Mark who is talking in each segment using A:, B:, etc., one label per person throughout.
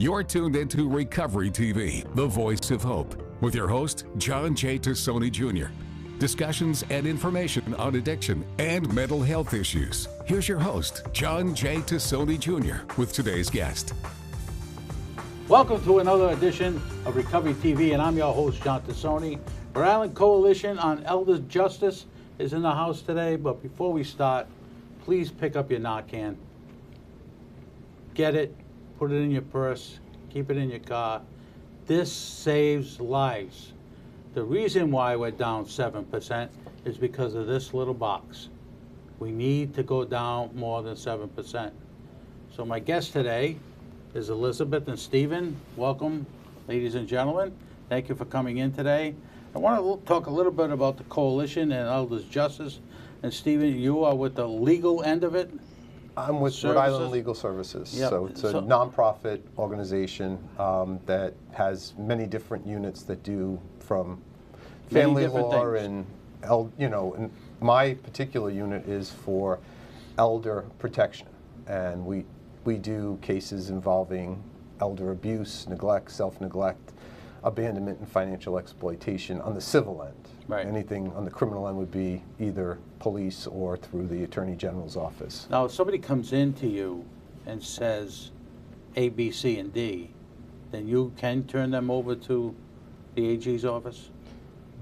A: You're tuned into Recovery TV, the voice of hope, with your host, John J. Tassoni Jr. Discussions and information on addiction and mental health issues. Here's your host, John J. Tassoni Jr., with today's guest.
B: Welcome to another edition of Recovery TV, and I'm your host, John Tassoni. Rhode Island Coalition on Elder Justice is in the house today, but before we start, please pick up your Narcan. Get it, put it in your purse, keep it in your car. This saves lives. The reason why we're down 7% is because of this little box. We need to go down more than 7%. So my guest today is Elizabeth and Stephen. Welcome, ladies and gentlemen. Thank you for coming in today. I want to talk a little bit about the coalition and Elders Justice. And Stephen, you are with the legal end of it?
C: I'm with Rhode Island Legal Services.
B: Yep.
C: So it's a nonprofit organization that has many different units that do from family law and, and my particular unit is for elder protection. And we do cases involving elder abuse, neglect, self-neglect, abandonment, and financial exploitation on the civil end.
B: Right.
C: Anything on the criminal end would be either police or through the Attorney General's office.
B: Now, if somebody comes into you and says A, B, C, and D, then you can turn them over to the AG's office?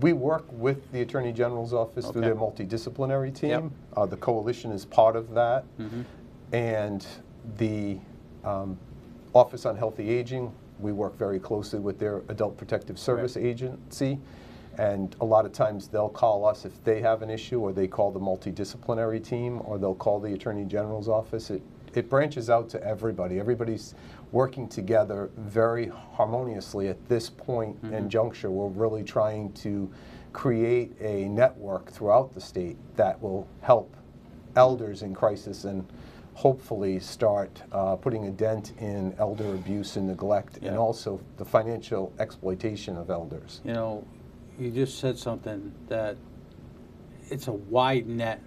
C: We work with the Attorney General's office through
B: Okay.
C: their multidisciplinary team.
B: Yep.
C: The coalition is part of that.
B: Mm-hmm.
C: And the Office on Healthy Aging, we work very closely with their Adult Protective Service Agency. And a lot of times they'll call us if they have an issue, or they call the multidisciplinary team, or they'll call the Attorney General's office. It branches out to everybody. Everybody's working together very harmoniously at this point and juncture. We're really trying to create a network throughout the state that will help elders in crisis and hopefully start putting a dent in elder abuse and neglect, and also the financial exploitation of elders.
B: You know, you just said something that it's a wide net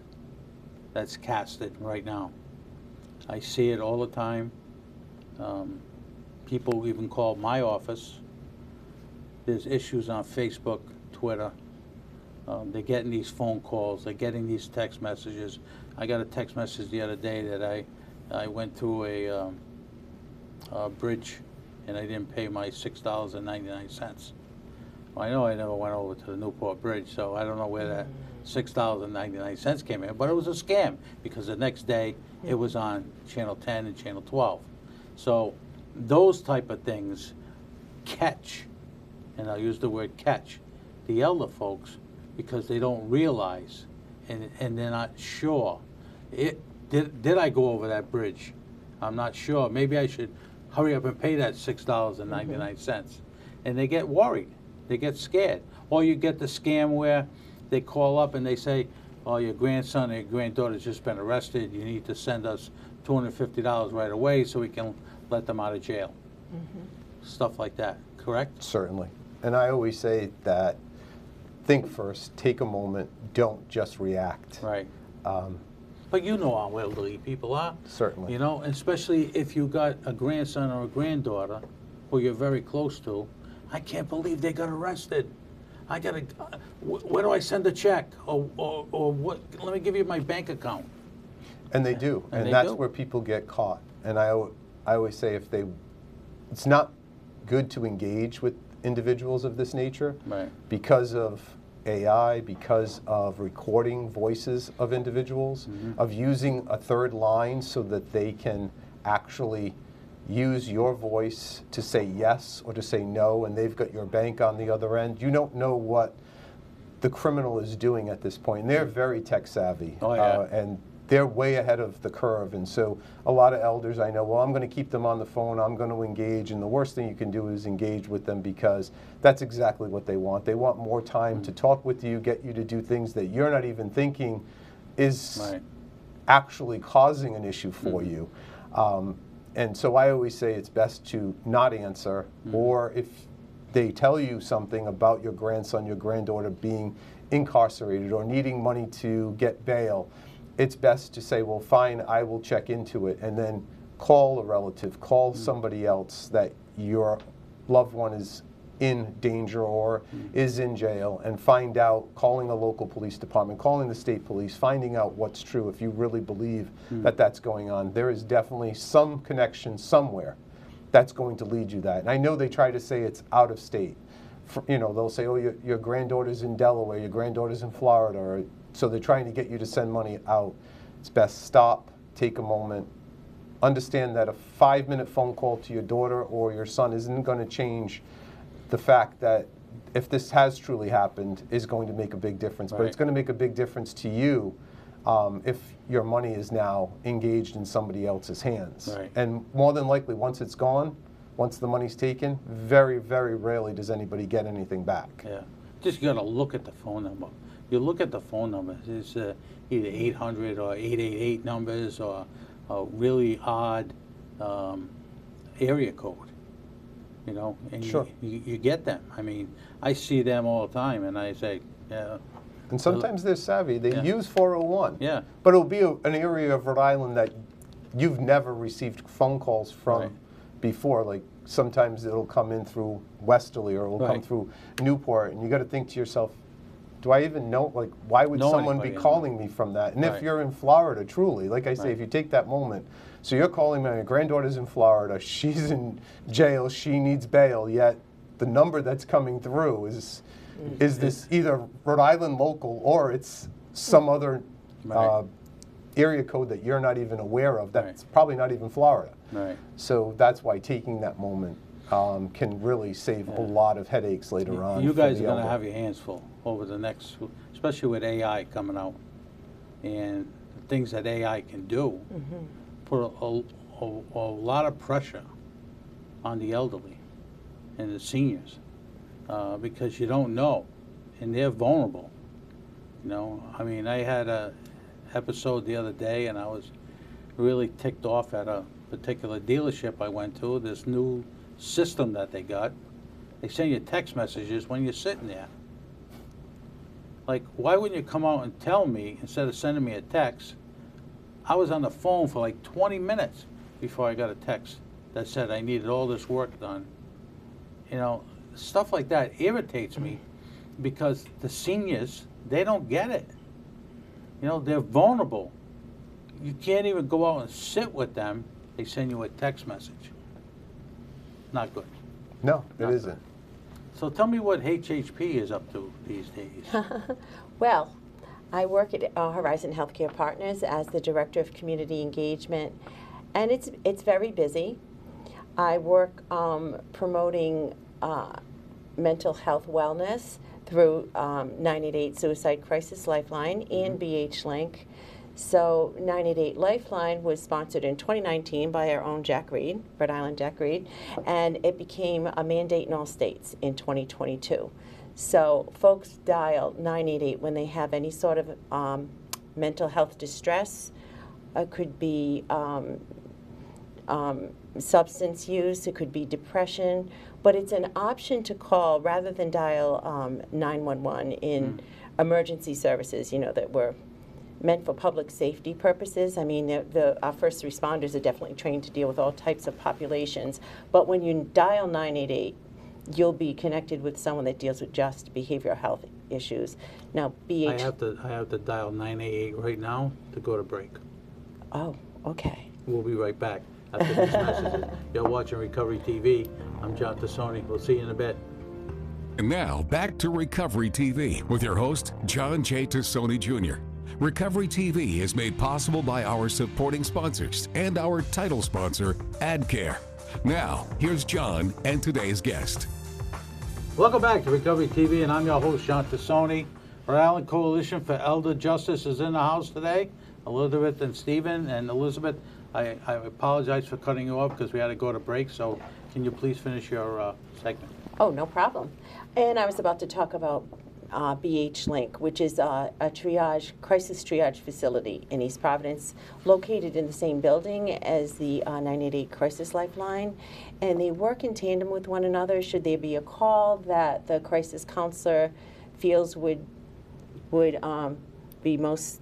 B: that's casted right now. I see it all the time. People even call my office. There's issues on Facebook, Twitter. They're getting these phone calls. They're getting these text messages. I got a text message the other day that I went through a bridge and I didn't pay my $6.99. Well, I know I never went over to the Newport Bridge, so I don't know where that $6.99 came in, but it was a scam because the next day it was on Channel 10 and Channel 12. So those type of things catch, and I'll use the word catch, the elder folks because they don't realize and they're not sure. Did I go over that bridge? I'm not sure. Maybe I should hurry up and pay that $6.99. And they get worried. They get scared. Or you get the scam where they call up and they say, oh, your grandson or your granddaughter's just been arrested. You need to send us $250 right away so we can let them out of jail. Stuff like that, correct?
C: Certainly. And I always say that think first, take a moment, don't just react.
B: Right. But you know how elderly people are.
C: Certainly.
B: You know, especially if you got a grandson or a granddaughter who you're very close to. I can't believe they got arrested. I gotta, where do I send a check? Or what? Let me give you my bank account.
C: And they do,
B: And they
C: that's
B: do.
C: where people get caught. And I always say it's not good to engage with individuals of this nature,
B: Right.
C: because of AI, because of recording voices of individuals, of using a third line so that they can actually use your voice to say yes or to say no, and they've got your bank on the other end. You don't know what the criminal is doing at this point. And they're very tech savvy.
B: Oh, yeah.
C: And they're way ahead of the curve. And so a lot of elders I know, well, I'm going to keep them on the phone, I'm going to engage. And the worst thing you can do is engage with them, because that's exactly what they want. They want more time to talk with you, get you to do things that you're not even thinking is actually causing an issue for you. And so I always say it's best to not answer, or if they tell you something about your grandson, your granddaughter being incarcerated or needing money to get bail, it's best to say, well, fine, I will check into it. And then call a relative, call somebody else that your loved one is in danger or is in jail, and find out, calling a local police department, calling the state police, finding out what's true if you really believe that that's going on. There is definitely some connection somewhere that's going to lead you that. And I know they try to say it's out of state. You know, they'll say, oh, your granddaughter's in Delaware, your granddaughter's in Florida, or, so they're trying to get you to send money out. It's best stop, take a moment, understand that a 5-minute phone call to your daughter or your son isn't going to change the fact that if this has truly happened, is going to make a big difference. But it's going to make a big difference to you if your money is now engaged in somebody else's hands.
B: Right.
C: And more than likely, once it's gone, once the money's taken, very, very rarely does anybody get anything back.
B: Yeah, just got to look at the phone number. You look at the phone number, it's either 800 or 888 numbers or a really odd area code. You know, and
C: Sure.
B: you get them. I mean, I see them all the time, and I say, yeah.
C: And sometimes they're savvy. They
B: Yeah.
C: use 401.
B: Yeah.
C: But it'll be an area of Rhode Island that you've never received phone calls from
B: Right.
C: before. Like sometimes it'll come in through Westerly or it'll come
B: Right.
C: through Newport, and you got to think to yourself, do I even know? Like, why would
B: Know
C: someone be
B: anybody,
C: calling me from that? And
B: Right.
C: if you're in Florida, truly, like I say,
B: Right.
C: if you take that moment, so you're calling my granddaughter's in Florida, she's in jail, she needs bail, yet the number that's coming through is this either Rhode Island local or it's some other
B: Right.
C: area code that you're not even aware of. That's
B: Right.
C: probably not even Florida.
B: Right.
C: So that's why taking that moment can really save a lot of headaches later on.
B: You
C: for
B: guys
C: the
B: are going to
C: elder.
B: have your hands full over the next, especially with AI coming out, and the things that AI can do, put a lot of pressure on the elderly and the seniors, because you don't know, and they're vulnerable. You know, I mean, I had a episode the other day, and I was really ticked off at a particular dealership I went to. This new system that they got, they send you text messages when you're sitting there. Like, why wouldn't you come out and tell me instead of sending me a text? I was on the phone for like 20 minutes before I got a text that said I needed all this work done. You know, stuff like that irritates me because the seniors, they don't get it. You know, they're vulnerable. You can't even go out and sit with them. They send you a text message. Not good.
C: No, it
B: Not
C: isn't.
B: So tell me what HHP is up to these days.
D: Well, I work at Horizon Healthcare Partners as the Director of Community Engagement, and it's very busy. I work promoting mental health wellness through 988 Suicide Crisis Lifeline and BH Link. So 988 Lifeline was sponsored in 2019 by our own Jack Reed, Rhode Island Jack Reed, and it became a mandate in all states in 2022. So folks dial 988 when they have any sort of mental health distress. It could be substance use, it could be depression, but it's an option to call rather than dial 911 in emergency services, you know, that were meant for public safety purposes. I mean, our first responders are definitely trained to deal with all types of populations, but when you dial 988, you'll be connected with someone that deals with just behavioral health issues. Now,
B: I have to dial 988 right now to go to break.
D: Oh, okay.
B: We'll be right back after these messages. You're watching Recovery TV. I'm John Tassoni. We'll see you in a bit.
A: And now, back to Recovery TV with your host, John J. Tassoni Jr. Recovery TV is made possible by our supporting sponsors and our title sponsor, AdCare. Now, here's John and today's guest.
B: Welcome back to Recovery TV, and I'm your host, John Tassoni. Rhode Island Coalition for Elder Justice is in the house today. Elizabeth and Stephen. And Elizabeth, I apologize for cutting you off because we had to go to break, so can you please finish your segment?
D: Oh, no problem. And I was about to talk about BH Link, which is a crisis triage facility in East Providence, located in the same building as the 988 Crisis Lifeline. And they work in tandem with one another. Should there be a call that the crisis counselor feels would be most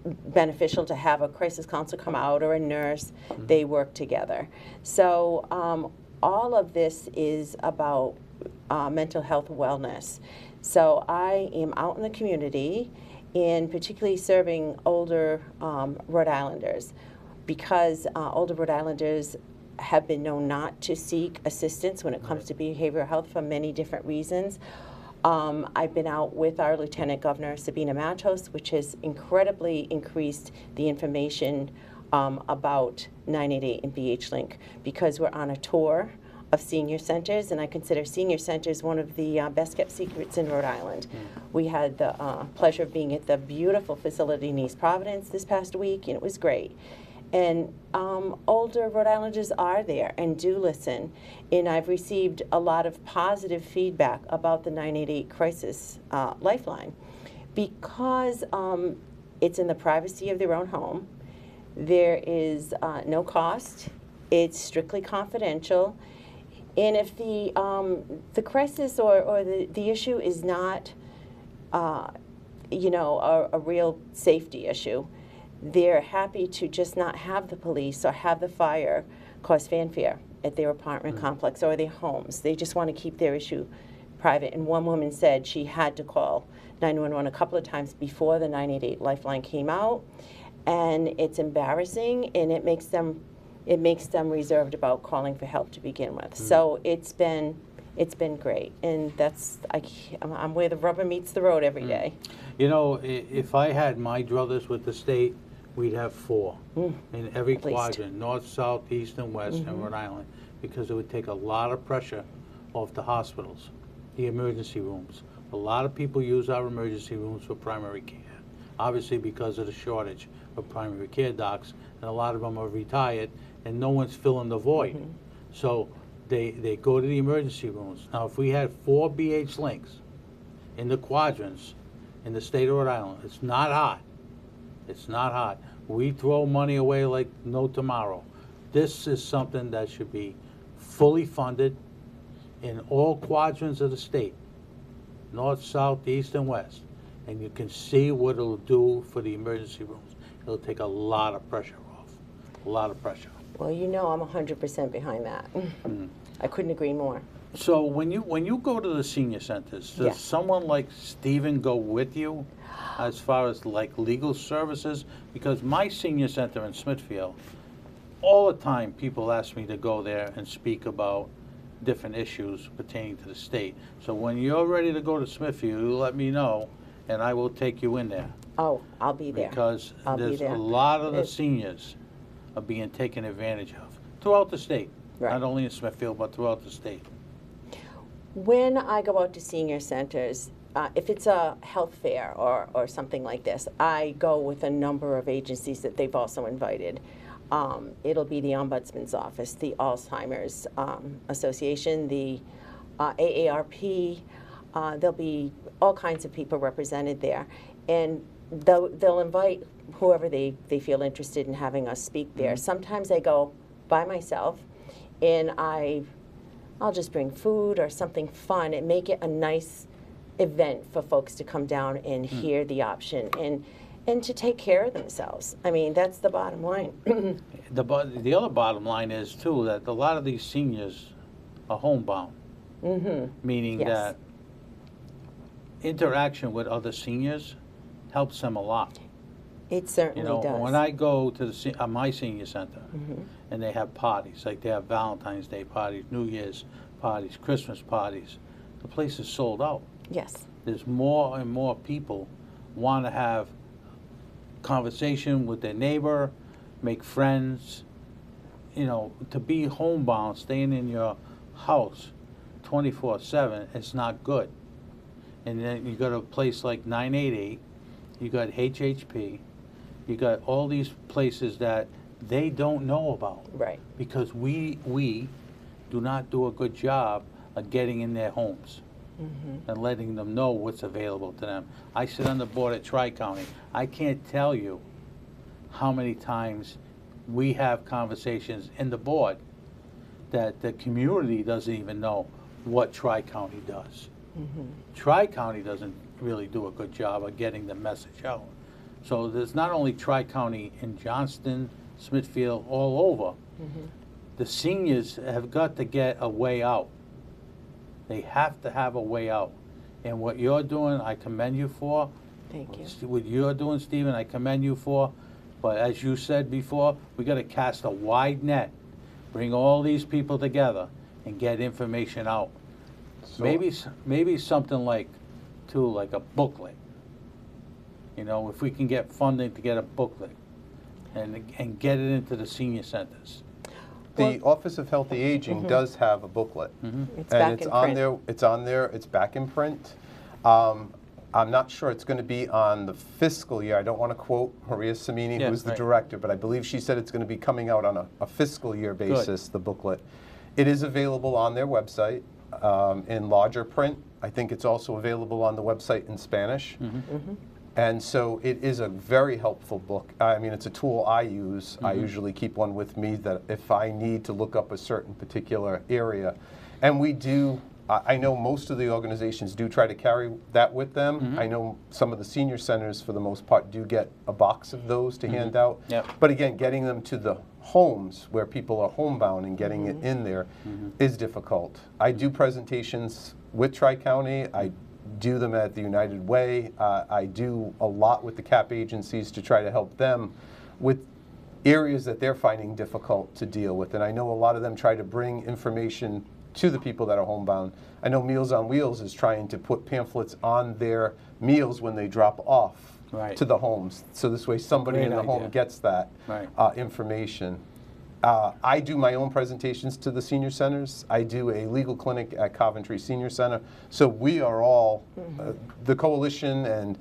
D: beneficial to have a crisis counselor come out or a nurse. They work together. So all of this is about mental health wellness. So I am out in the community, and particularly serving older Rhode Islanders, because older Rhode Islanders have been known not to seek assistance when it comes to behavioral health for many different reasons. I've been out with our Lieutenant Governor, Sabina Matos, which has incredibly increased the information about 988 and BH Link, because we're on a tour of senior centers, and I consider senior centers one of the best kept secrets in Rhode Island. We had the pleasure of being at the beautiful facility in East Providence this past week, and it was great. And older Rhode Islanders are there and do listen. And I've received a lot of positive feedback about the 988 Crisis Lifeline, because it's in the privacy of their own home. There is no cost. It's strictly confidential. And if the crisis or the issue is not, you know, a real safety issue, they're happy to just not have the police or have the fire cause fanfare at their apartment complex or their homes. They just want to keep their issue private. And one woman said she had to call 911 a couple of times before the 988 Lifeline came out, and it's embarrassing, and it makes them reserved about calling for help to begin with. So it's been great, and I'm where the rubber meets the road every day.
B: You know, if I had my druthers with the state, we'd have 4 in every quadrant, north, south, east, and west in Rhode Island, because it would take a lot of pressure off the hospitals, the emergency rooms. A lot of people use our emergency rooms for primary care, obviously because of the shortage of primary care docs, and a lot of them are retired, and no one's filling the void. So they go to the emergency rooms. Now, if we had 4 BH Links in the quadrants in the state of Rhode Island, it's not hot. It's not hot. We throw money away like no tomorrow. This is something that should be fully funded in all quadrants of the state, north, south, east, and west. And you can see what it'll do for the emergency rooms. It'll take a lot of pressure off, a lot of pressure.
D: Well, you know I'm 100% behind that. I couldn't agree more.
B: So when you go to the senior centers, does someone like Stephen go with you as far as like legal services? Because my senior center in Smithfield, all the time people ask me to go there and speak about different issues pertaining to the state. So when you're ready to go to Smithfield, you let me know, and I will take you in there.
D: Oh, I'll be there.
B: Because
D: I'll
B: there's
D: be there.
B: a lot of the seniors are being taken advantage of throughout the state.
D: Right.
B: Not only in Smithfield, but throughout the state.
D: When I go out to senior centers, if it's a health fair or something like this, I go with a number of agencies that they've also invited. It'll be the Ombudsman's Office, the Alzheimer's Association, the AARP. There'll be all kinds of people represented there. And they'll invite whoever they feel interested in having us speak there. Sometimes I go by myself, and I'll just bring food or something fun and make it a nice event for folks to come down and hear the option and to take care of themselves. I mean, that's the bottom line.
B: The other bottom line is, too, that a lot of these seniors are homebound, meaning
D: Yes.
B: that interaction with other seniors helps them a lot.
D: It certainly does.
B: When I go to my senior center, and they have parties, like they have Valentine's Day parties, New Year's parties, Christmas parties, the place is sold out.
D: Yes.
B: There's more and more people want to have conversation with their neighbor, make friends. You know, to be homebound, staying in your house 24/7, it's not good. And then you got a place like 988, you got HHP, you got all these places that they don't know about.
D: Right.
B: Because we do not do a good job of getting in their homes and letting them know what's available to them. I sit on the board at Tri-County. I can't tell you how many times we have conversations in the board that the community doesn't even know what Tri-County does. Tri-County doesn't really do a good job of getting the message out. So there's not only Tri-County in Johnston, Smithfield, all over. The seniors have got to get a way out. They have to have a way out. And what you're doing, I commend you for.
D: Thank you.
B: What you're doing, Stephen, I commend you for. But as you said before, we got to cast a wide net, bring all these people together, and get information out.
C: So-
B: Maybe something like, too, like a booklet. You know, if we can get funding to get a booklet, and get it into the senior centers.
C: The Office of Healthy Aging does have a booklet.
D: It's
C: And
D: back
C: it's
D: in
C: on
D: print.
C: there, it's back in print. I'm not sure it's going to be on the fiscal year. I don't want to quote Maria Samini,
B: Yeah,
C: who's the
B: right.
C: director, but I believe she said it's going to be coming out on a fiscal year basis, the booklet. It is available on their website in larger print. I think it's also available on the website in Spanish. And so it is a very helpful book. I mean, it's a tool I use. I usually keep one with me that if I need to look up a certain particular area. And we do, I know most of the organizations do try to carry that with them. I know some of the senior centers, for the most part, do get a box of those to hand out.
B: Yep.
C: But again, getting them to the homes where people are homebound and getting it in there is difficult. I do presentations with Tri-County. I do them at the United Way. I do a lot with the CAP agencies to try to help them with areas that they're finding difficult to deal with. And I know a lot of them try to bring information to the people that are homebound. I know Meals on Wheels is trying to put pamphlets on their meals when they drop off
B: Right.
C: to the homes. So this way somebody
B: Great
C: in the
B: idea.
C: home gets that
B: Right.
C: information. I do my own presentations to the senior centers. I do a legal clinic at Coventry Senior Center. So we are all, the coalition and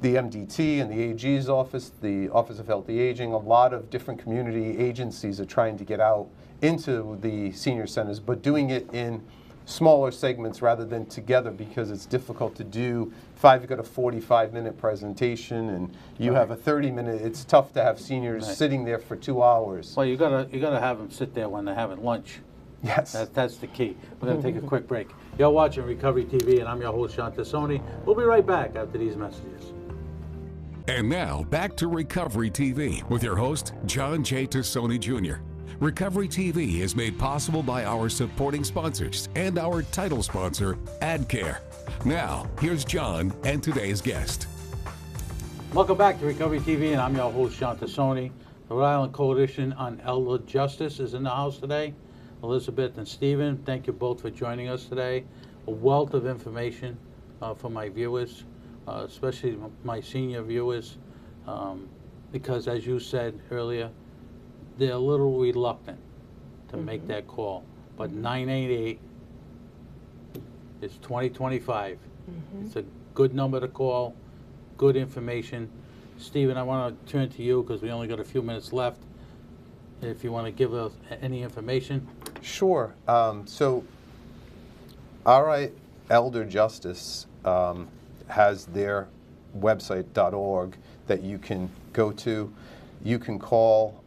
C: the MDT and the AG's office, the Office of Healthy Aging, a lot of different community agencies are trying to get out into the senior centers, but doing it in smaller segments rather than together, because it's difficult to do. If I've got a 45-minute presentation and you have a 30-minute, it's tough to have seniors
B: Right.
C: sitting there for 2 hours.
B: Well, you gotta have them sit there when they're having lunch.
C: Yes.
B: That's the key. We're gonna take a quick break. You're watching Recovery TV, and I'm your host, Sean Tassoni. We'll be right back after these messages.
A: And now, back to Recovery TV with your host, John J. Tassoni Jr. Recovery TV is made possible by our supporting sponsors and our title sponsor, AdCare. Now, here's John and today's guest.
B: Welcome back to Recovery TV, and I'm your host, Sean Tassoni. The Rhode Island Coalition on Elder Justice is in the house today. Elizabeth and Stephen, thank you both for joining us today. A wealth of information for my viewers, especially my senior viewers, because as you said earlier, they're a little reluctant to make that call. But 988 is 2025. It's a good number to call, good information. Stephen, I want to turn to you because we only got a few minutes left. If you want to give us any information.
C: Sure. So, RI Elder Justice has their website, .org, that you can go to. You can call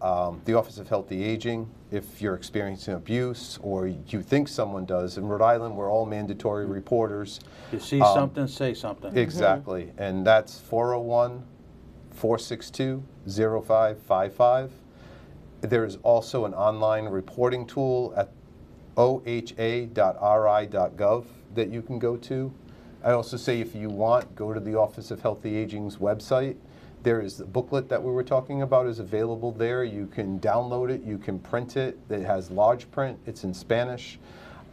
C: the Office of Healthy Aging if you're experiencing abuse or you think someone does. In Rhode Island, we're all mandatory reporters.
B: You see something, say something.
C: Exactly. And that's 401-462-0555. There is also an online reporting tool at oha.ri.gov that you can go to. I also say if you want, go to the Office of Healthy Aging's website. There is the booklet that we were talking about is available there. You can download it, you can print it. It has large print, it's in Spanish.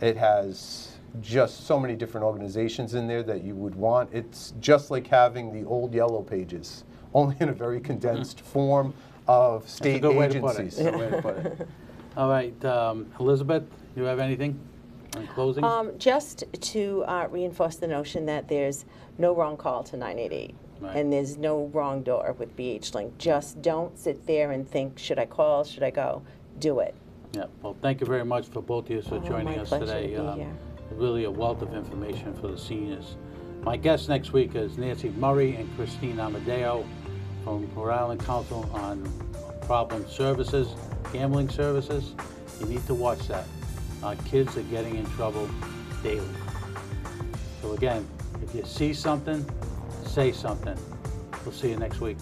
C: It has just so many different organizations in there that you would want. It's just like having the old yellow pages, only in a very condensed form of state
B: That's a good way to put it.
C: agencies.
B: Good way to put it. All right, Elizabeth, you have anything in closing?
D: Just to reinforce the notion that there's no wrong call to 988.
B: Right.
D: And there's no wrong door with BH Link. Just don't sit there and think, should I call, should I go? Do it.
B: Yeah, well, thank you very much for both of you for joining
D: my
B: us
D: pleasure
B: today.
D: to be here.
B: Really a wealth of information for the seniors. My guest next week is Nancy Murray and Christine Amadeo from Rhode Island Council on Problem Services, Gambling Services. You need to watch that. Our kids are getting in trouble daily. So again, if you see something, say something. We'll see you next week.